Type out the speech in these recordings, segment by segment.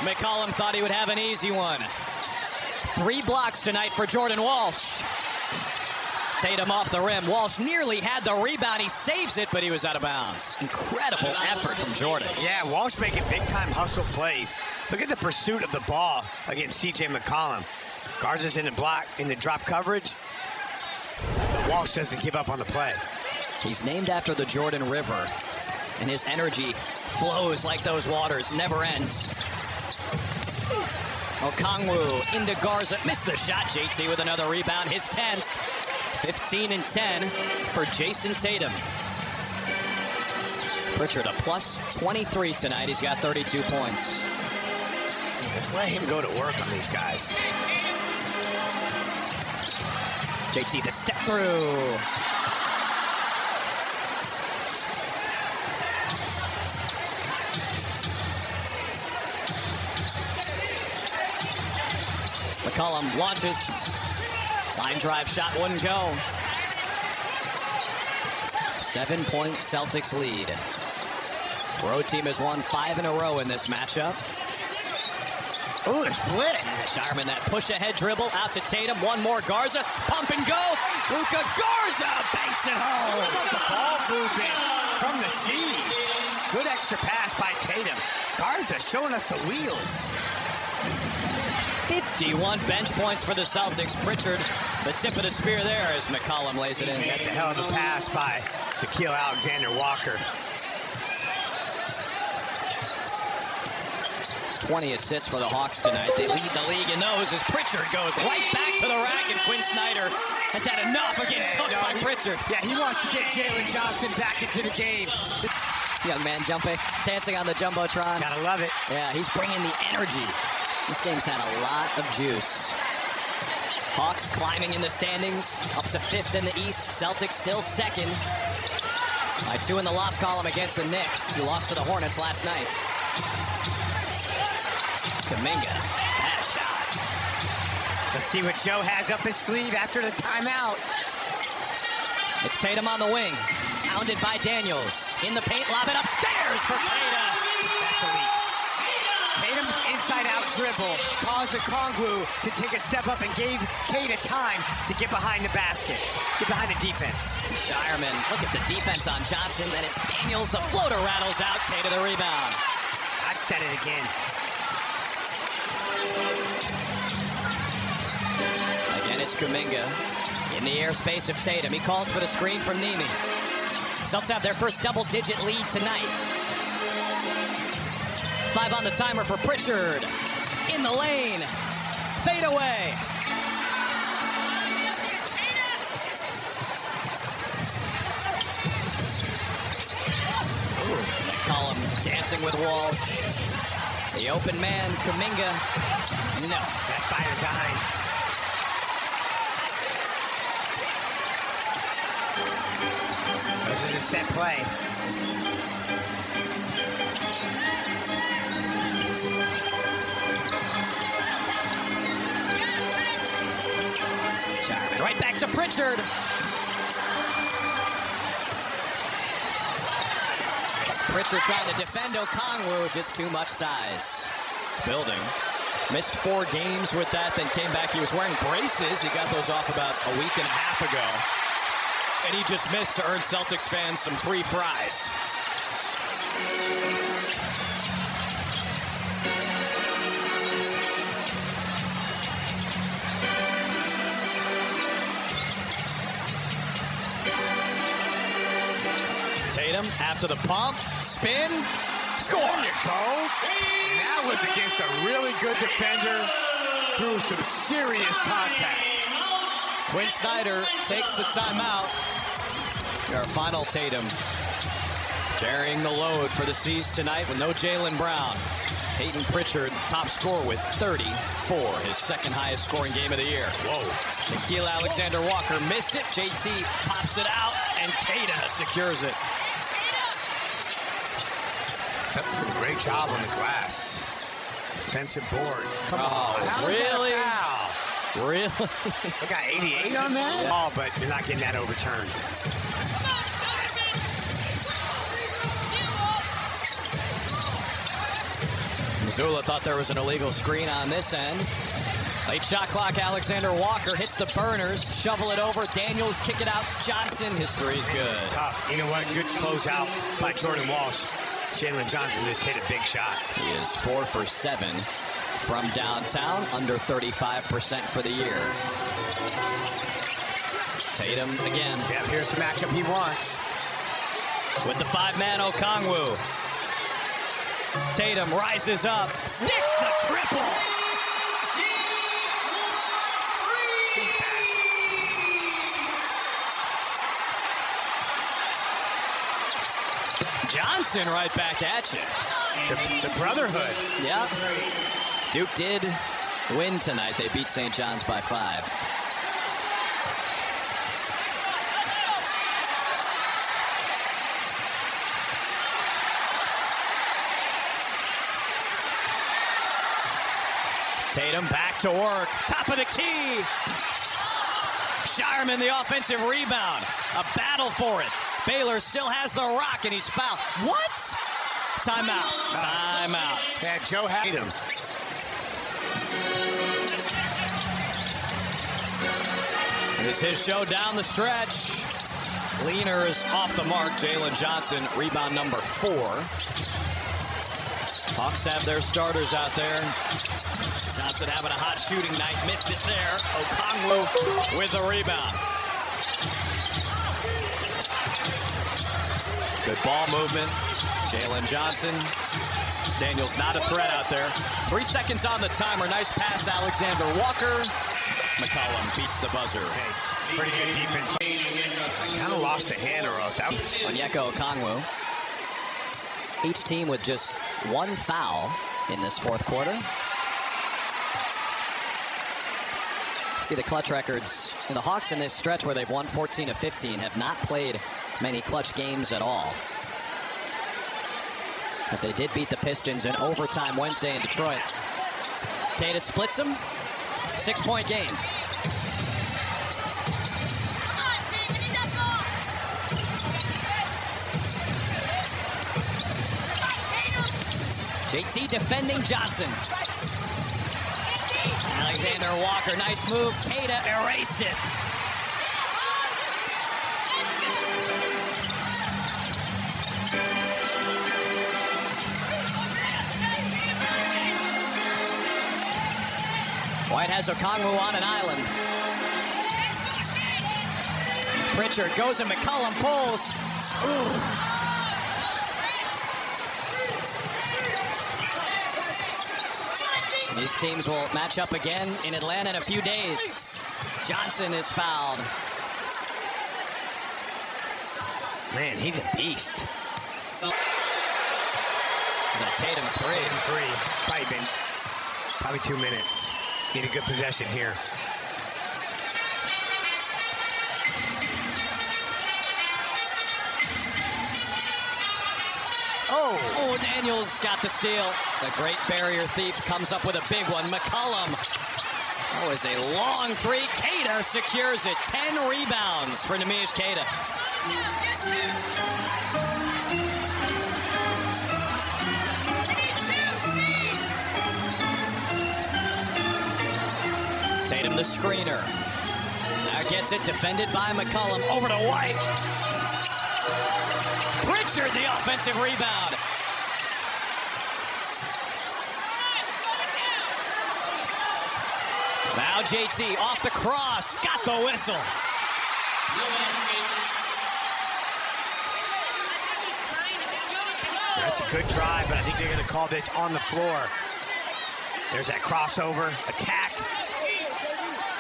McCollum thought he would have an easy one. 3 blocks tonight for Jordan Walsh. Tatum off the rim. Walsh nearly had the rebound. He saves it, but he was out of bounds. Incredible effort from Jordan. Yeah, Walsh making big-time hustle plays. Look at the pursuit of the ball against C.J. McCollum. Garza's in the drop coverage. But Walsh doesn't give up on the play. He's named after the Jordan River, and his energy flows like those waters, never ends. Okongwu into Garza, missed the shot. JT with another rebound, his 10th. 15 and 10 for Jason Tatum. Pritchard a plus 23 tonight. He's got 32 points. Just let him go to work on these guys. JT the step through. McCollum launches. Line drive shot wouldn't go. 7-point Celtics lead. Road team has won 5 in a row in this matchup. Ooh, a split. Shireman, that push-ahead dribble out to Tatum. One more, Garza. Pump and go. Luka Garza banks it home. The ball movement from the seas. Good extra pass by Tatum. Garza showing us the wheels. 51 bench points for the Celtics. Pritchard, the tip of the spear there as McCollum lays it in. That's a hell of a pass by Nickeil Alexander-Walker. 20 assists for the Hawks tonight. They lead the league in those as Pritchard goes right back to the rack, and Quinn Snyder has had enough of getting cooked by Pritchard. Yeah, he wants to get Jalen Johnson back into the game. Young man dancing on the Jumbotron. Gotta love it. Yeah, he's bringing the energy. This game's had a lot of juice. Hawks climbing in the standings, up to 5th in the East. Celtics still 2nd. By 2 in the loss column against the Knicks, who lost to the Hornets last night. Kuminga, bad shot. Let's see what Joe has up his sleeve after the timeout. It's Tatum on the wing, hounded by Daniels. In the paint, lob it upstairs for Tatum. That's elite. Tatum's inside-out dribble caused Okongwu to take a step up and gave Kata time to get behind the basket, get behind the defense. Shireman, look at the defense on Johnson. Then it's Daniels, the floater rattles out. Kata the rebound. I'd said it again. Again, it's Kuminga in the airspace of Tatum. He calls for the screen from Nimi. Celtics have their first double-digit lead tonight. 5 on the timer for Pritchard. In the lane. Fade away. McCollum dancing with Walsh. The open man, Kuminga. No. That's by design. This is a set play. Shireman right back to Pritchard. Pritchard trying to defend Okongwu, just too much size. Building. Missed 4 games with that, then came back. He was wearing braces. He got those off about a week and a half ago. And he just missed to earn Celtics fans some free fries. Tatum after the pump, spin, score. There you go. And that was against a really good defender through some serious contact. Quinn Snyder takes the timeout. Our final Tatum carrying the load for the C's tonight with no Jaylen Brown. Peyton Pritchard, top scorer with 34, his 2nd highest scoring game of the year. Whoa. Nickeil Alexander-Walker missed it. JT pops it out, and Kata secures it. Celtics did a great job on the glass. Defensive board. Come on. Really? Really? They got 88 on that? Yeah. Oh, but you're not getting that overturned. The Mazzulla thought there was an illegal screen on this end. Late shot clock, Alexander Walker hits the burners, shovel it over, Daniels kick it out, Johnson, his three's good. Tough. You know what, good closeout by Jordan Walsh. Jalen Johnson just hit a big shot. He is 4 for 7 from downtown, under 35% for the year. Tatum again. Yeah, here's the matchup he wants. With the 5-man Okongwu. Tatum rises up, sticks the triple. Johnson right back at you. The brotherhood. Yeah. Duke did win tonight. They beat St. John's by 5. Tatum back to work. Top of the key. Shireman the offensive rebound. A battle for it. Baylor still has the rock, and he's fouled. What? Timeout. Timeout. Yeah, Joe had him. It's his show down the stretch. Leaners off the mark. Jalen Johnson, rebound number 4. Hawks have their starters out there. Johnson having a hot shooting night. Missed it there. Okongwu with the rebound. Good ball movement. Jalen Johnson. Daniels not a threat out there. 3 seconds on the timer. Nice pass, Alexander Walker. McCollum beats the buzzer. Hey, pretty good defense. Kind of lost a hand or else. Onyeka Okongwu. Each team with just 1 foul in this 4th quarter. See the clutch records. And the Hawks in this stretch where they've won 14 of 15 have not played many clutch games at all. But they did beat the Pistons in overtime Wednesday in Detroit. Tatum splits them. 6-point game. JT defending Johnson. Alexander Walker, nice move. Tatum erased it. White has Okongwu on an island. Pritchard goes and McCollum pulls. Ooh. These teams will match up again in Atlanta in a few days. Johnson is fouled. Man, he's a beast. Is that Tatum 3? Probably 2 minutes. Need a good possession here. Oh, Daniels got the steal. The great barrier thief comes up with a big one. McCollum. Oh, is a long 3. Keita secures it. 10 rebounds for Neemias Queta. Tatum the screener. Now gets it defended by McCollum. Over to White. Pritchard the offensive rebound. Now JT off the cross. Got the whistle. That's a good drive, but I think they're going to call this on the floor. There's that crossover attack.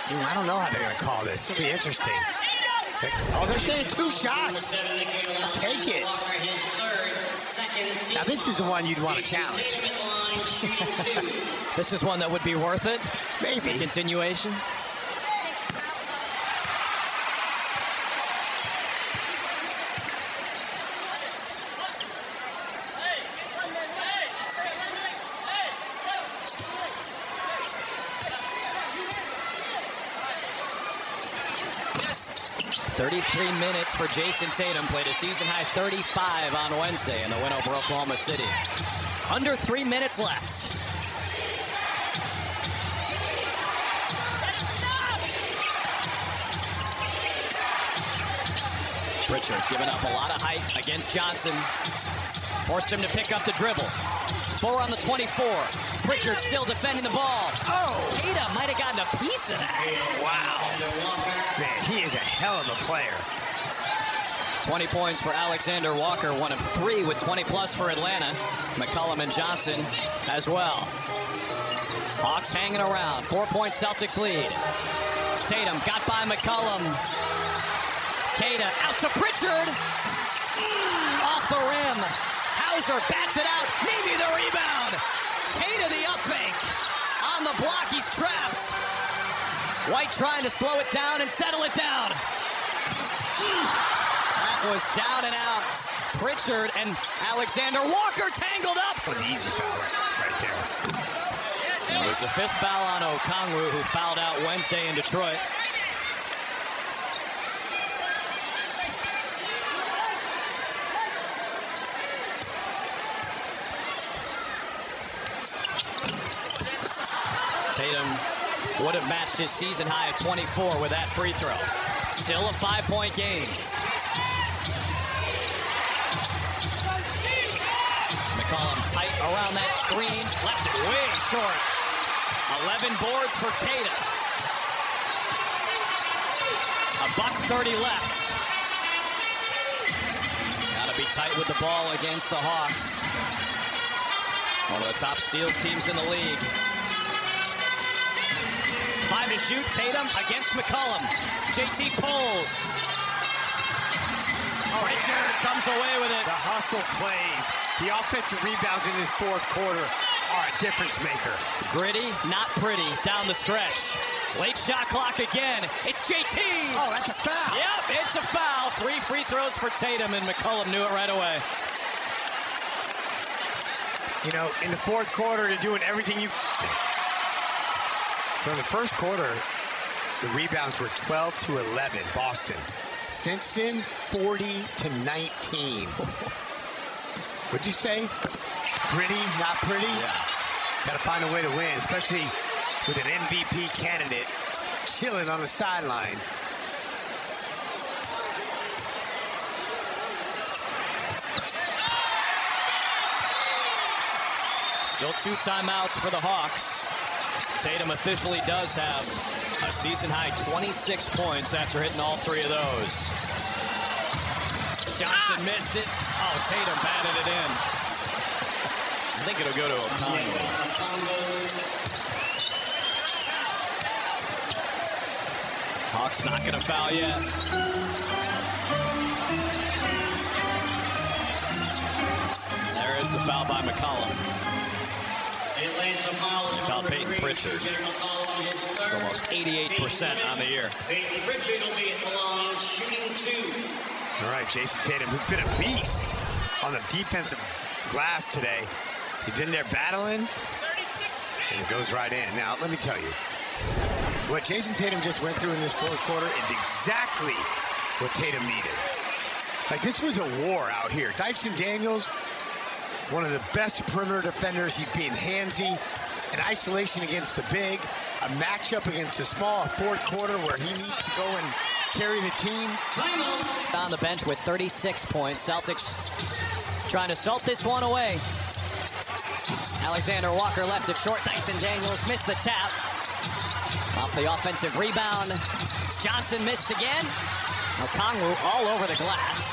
I don't know how they're going to call this. It'll be interesting. Oh, they're saying 2 shots. I'll take it. Now, this is the one you'd want to challenge. This is one that would be worth it. Maybe. Continuation. $33 minutes for Jason Tatum. Played a season-high 35 on Wednesday in the win over Oklahoma City. Under 3 minutes left. Pritchard giving up a lot of height against Johnson. Forced him to pick up the dribble. 4 on the 24. Pritchard still defending the ball. Oh! Tatum might have gotten a piece of that. Wow. Man, he is a hell of a player. 20 points for Alexander Walker, 1 of 3 with 20-plus for Atlanta. McCollum and Johnson as well. Hawks hanging around. 4-point Celtics lead. Tatum got by McCollum. Keita out to Pritchard. Off the rim. Hauser bats it out. Maybe the rebound. Keita the up fake. On the block, he's trapped. White trying to slow it down and settle it down. That was down and out. Pritchard and Alexander Walker tangled up. What an easy foul right there. It was the 5th foul on Okongwu, who fouled out Wednesday in Detroit. Tatum would have matched his season high of 24 with that free throw. Still a 5-point game. McCollum tight around that screen. Left it way short. 11 boards for Keita. $1:30 left. Gotta be tight with the ball against the Hawks. One of the top steals teams in the league. 5 to shoot. Tatum against McCollum. JT pulls. Pritchard comes away with it. The hustle plays. The offensive rebounds in this 4th quarter are a difference maker. Gritty, not pretty, down the stretch. Late shot clock again. It's JT. Oh, that's a foul. Yep, it's a foul. 3 free throws for Tatum, and McCollum knew it right away. You know, in the 4th quarter, they're doing everything you... So in the 1st quarter, the rebounds were 12 to 11, Boston. Since then, 40 to 19. What'd you say? Gritty, not pretty? Yeah. Got to find a way to win, especially with an MVP candidate chilling on the sideline. Still 2 timeouts for the Hawks. Tatum officially does have a season-high 26 points after hitting all 3 of those. Johnson missed it. Oh, Tatum batted it in. I think it'll go to Okongwu. Hawks not going to foul yet. There is the foul by McCollum. He fouled Peyton Pritchard. It's almost 88% on the year. Peyton Pritchard will be at the line, shooting 2. All right, Jason Tatum, who's been a beast on the defensive glass today. He's in there battling, and it goes right in. Now, let me tell you, what Jason Tatum just went through in this 4th quarter is exactly what Tatum needed. Like, this was a war out here. Dyson Daniels, one of the best perimeter defenders. He's being handsy. An isolation against the big, a matchup against the small, a 4th quarter where he needs to go and carry the team. On the bench with 36 points. Celtics trying to salt this one away. Alexander Walker left it short. Dyson Daniels missed the tap. Off the offensive rebound. Johnson missed again. Okongwu all over the glass.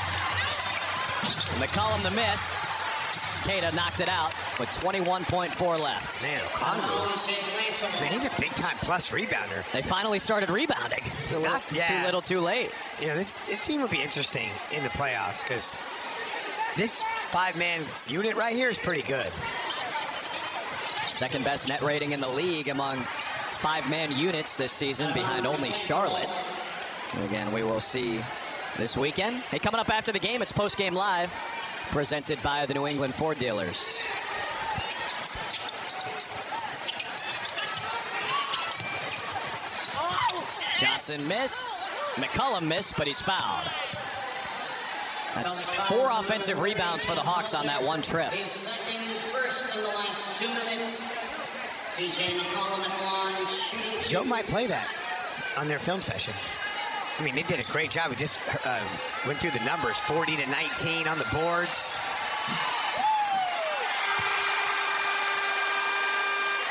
McCollum the miss. Keita knocked it out with 21.4 left. Man, Okongwu, man, he's a big-time plus rebounder. They finally started rebounding. Too little, too late. You know, this team will be interesting in the playoffs because this 5-man unit right here is pretty good. Second best net rating in the league among 5-man units this season, behind only Charlotte. And again, we will see this weekend. Hey, coming up after the game, it's Post-Game Live, presented by the New England Ford dealers. Johnson miss. McCollum missed, but he's fouled. That's 4 offensive rebounds for the Hawks on that one trip. His second, first in the last 2 minutes. CJ McCollum at the line, shooting 2. Joe might play that on their film session. I mean, they did a great job. We just went through the numbers, 40-19 on the boards.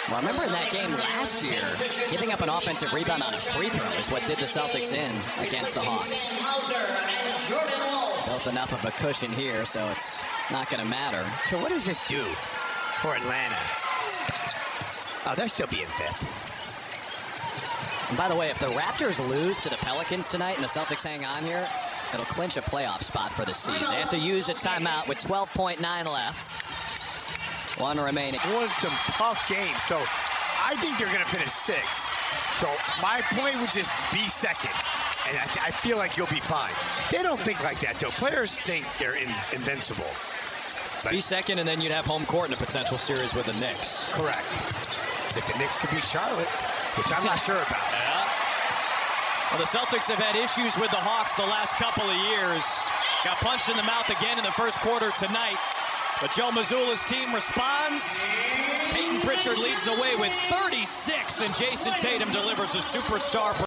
Well, I remember in that game last year, giving up an offensive rebound on a free throw is what did the Celtics in against the Hawks. Built enough of a cushion here, so it's not going to matter. So what does this do for Atlanta? Oh, they're still being fifth. And by the way, if the Raptors lose to the Pelicans tonight and the Celtics hang on here, it'll clinch a playoff spot for the season. They have to use a timeout with 12.9 left. One remaining. Won some tough games, so I think they're going to finish sixth. So my point would just be second, and I feel like you'll be fine. They don't think like that, though. Players think they're invincible. Be second, and then you'd have home court in a potential series with the Knicks. Correct. If the Knicks could beat Charlotte, which I'm not sure about. Yeah. Well, the Celtics have had issues with the Hawks the last couple of years. Got punched in the mouth again in the first quarter tonight. But Joe Mazzulla's team responds. Peyton Pritchard leads the way with 36, and Jason Tatum delivers a superstar.